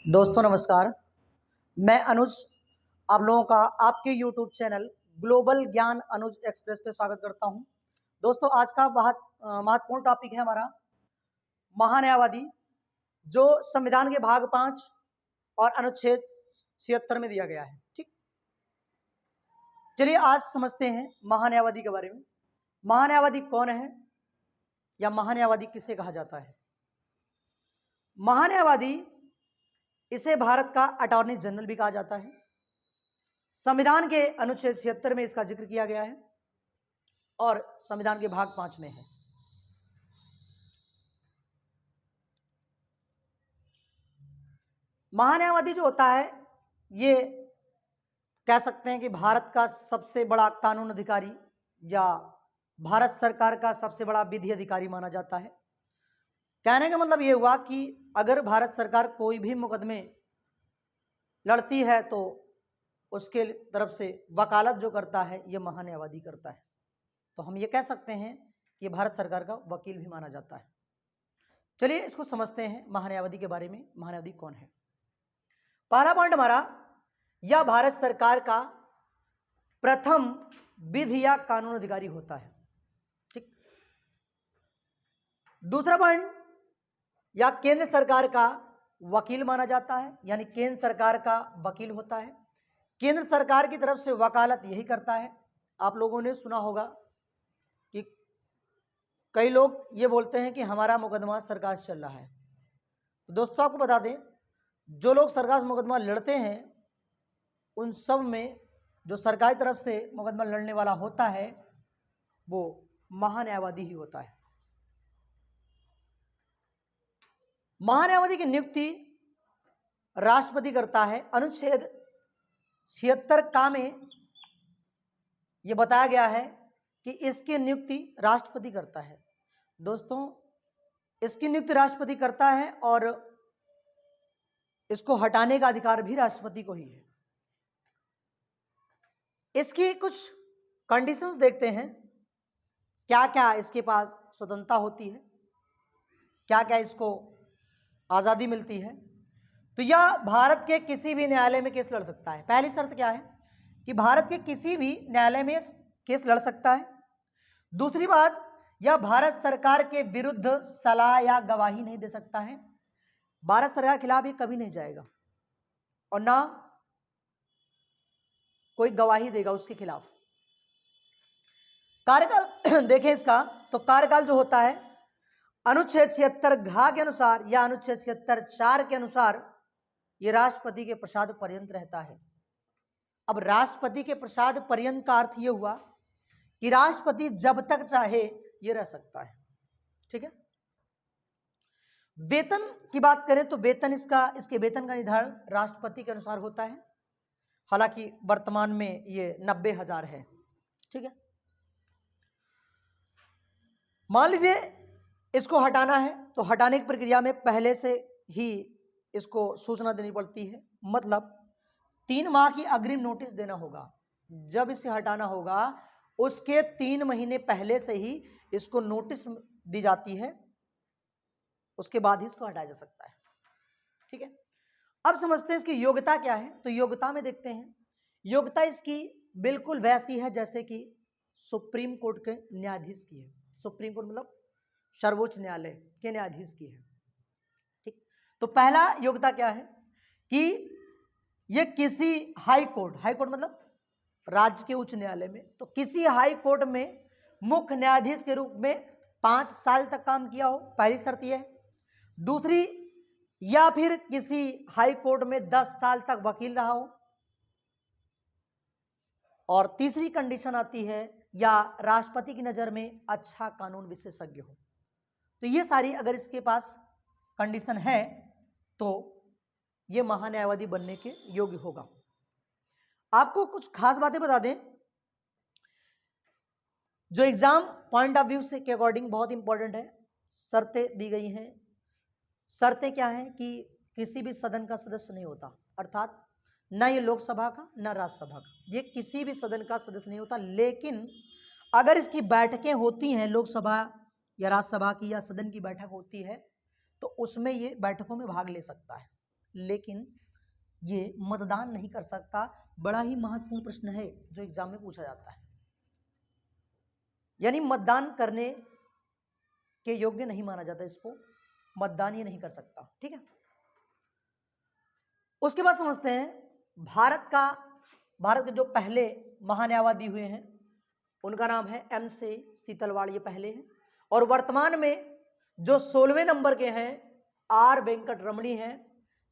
दोस्तों नमस्कार। मैं अनुज आप लोगों का आपके YouTube चैनल ग्लोबल ज्ञान अनुज एक्सप्रेस पे स्वागत करता हूं। दोस्तों आज का बहुत महत्वपूर्ण टॉपिक है हमारा महान्यायवादी, जो संविधान के भाग 5 और अनुच्छेद 76 में दिया गया है। ठीक, चलिए आज समझते हैं महान्यायवादी के बारे में। महान्यायवादी कौन है या महान्यायवादी किसे कहा जाता है? महान्यायवादी, इसे भारत का अटॉर्नी जनरल भी कहा जाता है। संविधान के अनुच्छेद 76 में इसका जिक्र किया गया है और संविधान के भाग 5 में है। महान्यायवादी जो होता है, ये कह सकते हैं कि भारत का सबसे बड़ा कानून अधिकारी या भारत सरकार का सबसे बड़ा विधि अधिकारी माना जाता है। कहने का मतलब ये हुआ कि अगर भारत सरकार कोई भी मुकदमे लड़ती है तो उसके तरफ से वकालत जो करता है ये महान्यायवादी करता है। तो हम ये कह सकते हैं कि भारत सरकार का वकील भी माना जाता है। चलिए इसको समझते हैं महान्यायवादी के बारे में। महान्यायवादी कौन है? पहला पॉइंट हमारा, यह भारत सरकार का प्रथम विधि या कानून अधिकारी होता है। ठीक। दूसरा पॉइंट, या केंद्र सरकार का वकील माना जाता है, यानी केंद्र सरकार का वकील होता है। केंद्र सरकार की तरफ से वकालत यही करता है। आप लोगों ने सुना होगा कि कई लोग ये बोलते हैं कि हमारा मुकदमा सरकार से चल रहा है। तो दोस्तों आपको बता दें, जो लोग सरकार से मुकदमा लड़ते हैं उन सब में जो सरकारी तरफ से मुकदमा लड़ने वाला होता है वो महान्यायवादी ही होता है। महान्यायवादी की नियुक्ति राष्ट्रपति करता है। अनुच्छेद 76 का में यह बताया गया है कि इसकी नियुक्ति राष्ट्रपति करता है। दोस्तों इसकी नियुक्ति राष्ट्रपति करता है और इसको हटाने का अधिकार भी राष्ट्रपति को ही है। इसकी कुछ कंडीशंस देखते हैं, क्या क्या इसके पास स्वतंत्रता होती है, क्या क्या इसको आज़ादी मिलती है। तो यह भारत के किसी भी न्यायालय में केस लड़ सकता है। पहली शर्त क्या है कि भारत के किसी भी न्यायालय में केस लड़ सकता है। दूसरी बात, यह भारत सरकार के विरुद्ध सलाह या गवाही नहीं दे सकता है। भारत सरकार के खिलाफ ये कभी नहीं जाएगा और ना कोई गवाही देगा उसके खिलाफ। कार्यकाल देखें इसका, तो कार्यकाल जो होता है अनुच्छेद 76 घ के अनुसार या अनुच्छेद 76 4 के अनुसार ये राष्ट्रपति के प्रसाद पर्यंत रहता है। अब राष्ट्रपति के प्रसाद पर्यंत का अर्थ यह हुआ कि राष्ट्रपति जब तक चाहे ये रह सकता है। ठीक है। वेतन की बात करें तो वेतन इसके वेतन का निर्धारण राष्ट्रपति के अनुसार होता है। हालांकि वर्तमान में ये 90,000 है। ठीक है। मान लीजिए इसको हटाना है तो हटाने की प्रक्रिया में पहले से ही इसको सूचना देनी पड़ती है। मतलब 3 माह की अग्रिम नोटिस देना होगा। जब इसे हटाना होगा उसके 3 महीने पहले से ही इसको नोटिस दी जाती है, उसके बाद ही इसको हटाया जा सकता है। ठीक है। अब समझते हैं इसकी योग्यता क्या है। तो योग्यता में देखते हैं, योग्यता इसकी बिल्कुल वैसी है जैसे कि सुप्रीम कोर्ट के न्यायाधीश की है। सुप्रीम कोर्ट मतलब सर्वोच्च न्यायालय के न्यायाधीश की है। ठीक। तो पहला योग्यता क्या है कि ये किसी हाई कोर्ट मतलब राज्य के उच्च न्यायालय में, तो किसी हाई कोर्ट में मुख्य न्यायाधीश के रूप में 5 साल तक काम किया हो, पहली शर्त यह है। दूसरी, या फिर किसी हाई कोर्ट में 10 साल तक वकील रहा हो। और तीसरी कंडीशन आती है, या राष्ट्रपति की नजर में अच्छा कानून विशेषज्ञ हो। तो ये सारी अगर इसके पास कंडीशन है तो ये महान्यायवादी बनने के योग्य होगा। आपको कुछ खास बातें बता दें जो एग्जाम पॉइंट ऑफ व्यू से के अकॉर्डिंग बहुत इंपॉर्टेंट है। शर्तें दी गई हैं। शर्तें क्या हैं कि किसी भी सदन का सदस्य नहीं होता, अर्थात ना ये लोकसभा का ना राज्यसभा का, ये किसी भी सदन का सदस्य नहीं होता। लेकिन अगर इसकी बैठकें होती हैं, लोकसभा या राज्यसभा की या सदन की बैठक होती है, तो उसमें ये बैठकों में भाग ले सकता है। लेकिन ये मतदान नहीं कर सकता। बड़ा ही महत्वपूर्ण प्रश्न है जो एग्जाम में पूछा जाता है, यानी मतदान करने के योग्य नहीं माना जाता, इसको मतदान ये नहीं कर सकता। ठीक है, उसके बाद समझते हैं भारत के जो पहले महान्यायवादी हुए हैं उनका नाम है MC सीतलवाड़, ये पहले हैं। और वर्तमान में जो 16वें नंबर के हैं R वेंकट रमणी हैं,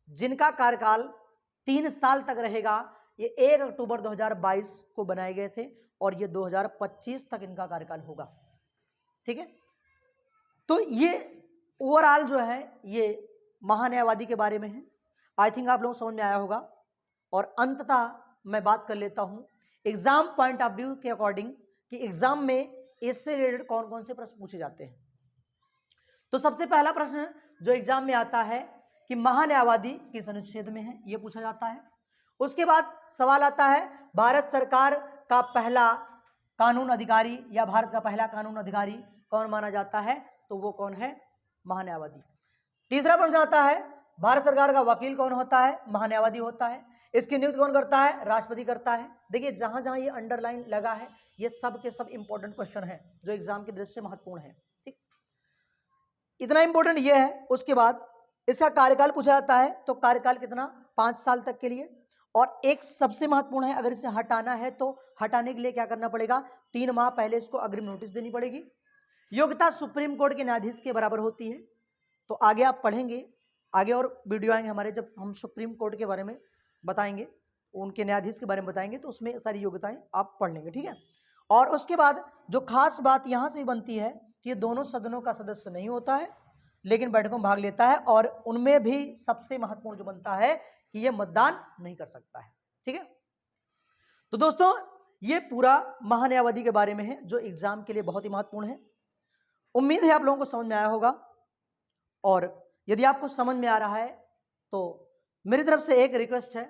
जिनका कार्यकाल 3 साल तक रहेगा। ये 1 अक्टूबर 2022 को बनाए गए थे और ये 2025 तक इनका कार्यकाल होगा। ठीक है, तो ये ओवरऑल जो है ये महान्यायवादी के बारे में है। आई थिंक आप लोगों को समझ में आया होगा। और अंततः मैं बात कर लेता हूं एग्जाम पॉइंट ऑफ व्यू के अकॉर्डिंग कि एग्जाम में इससे रिलेटेड कौन कौन से प्रश्न पूछे जाते हैं। तो सबसे पहला प्रश्न जो एग्जाम में आता है कि महान्यायवादी किस अनुच्छेद में है, यह पूछा जाता है। उसके बाद सवाल आता है भारत सरकार का पहला कानून अधिकारी या भारत का पहला कानून अधिकारी कौन माना जाता है, तो वो कौन है, महान्यायवादी। तीसरा प्रश्न आता है भारत सरकार का वकील कौन होता है, महान्यायवादी होता है। इसकी नियुक्ति कौन करता है, राष्ट्रपति करता है। देखिए जहां जहां ये अंडरलाइन लगा है ये सब के सब इंपॉर्टेंट क्वेश्चन है जो एग्जाम की दृष्टि से महत्वपूर्ण है। ठीक, इतना इंपॉर्टेंट ये है। उसके बाद इसका कार्यकाल पूछा जाता है, तो कार्यकाल कितना, 5 साल तक के लिए। और एक सबसे महत्वपूर्ण है, अगर इसे हटाना है तो हटाने के लिए क्या करना पड़ेगा, 3 माह पहले इसको अग्रिम नोटिस देनी पड़ेगी। योग्यता सुप्रीम कोर्ट के न्यायाधीश के बराबर होती है। तो आगे आप पढ़ेंगे, आगे और वीडियो आएंगे हमारे, जब हम सुप्रीम कोर्ट के बारे में बताएंगे, उनके न्यायाधीश के बारे में बताएंगे, तो उसमें सारी योग्यताएं आप पढ़ लेंगे। ठीक है, और उसके बाद जो खास बात यहां से बनती है कि ये दोनों सदनों का सदस्य नहीं होता है लेकिन बैठकों में भाग लेता है, और उनमें भी सबसे महत्वपूर्ण जो बनता है कि ये मतदान नहीं कर सकता है। ठीक है, तो दोस्तों ये पूरा महान्यायवादी के बारे में है जो एग्जाम के लिए बहुत ही महत्वपूर्ण है। उम्मीद है आप लोगों को समझ में आया होगा। और यदि आपको समझ में आ रहा है तो मेरी तरफ से एक रिक्वेस्ट है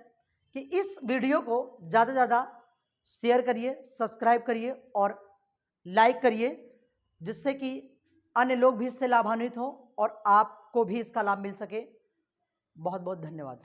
कि इस वीडियो को ज़्यादा से ज़्यादा शेयर करिए, सब्सक्राइब करिए और लाइक करिए, जिससे कि अन्य लोग भी इससे लाभान्वित हो और आपको भी इसका लाभ मिल सके। बहुत बहुत धन्यवाद।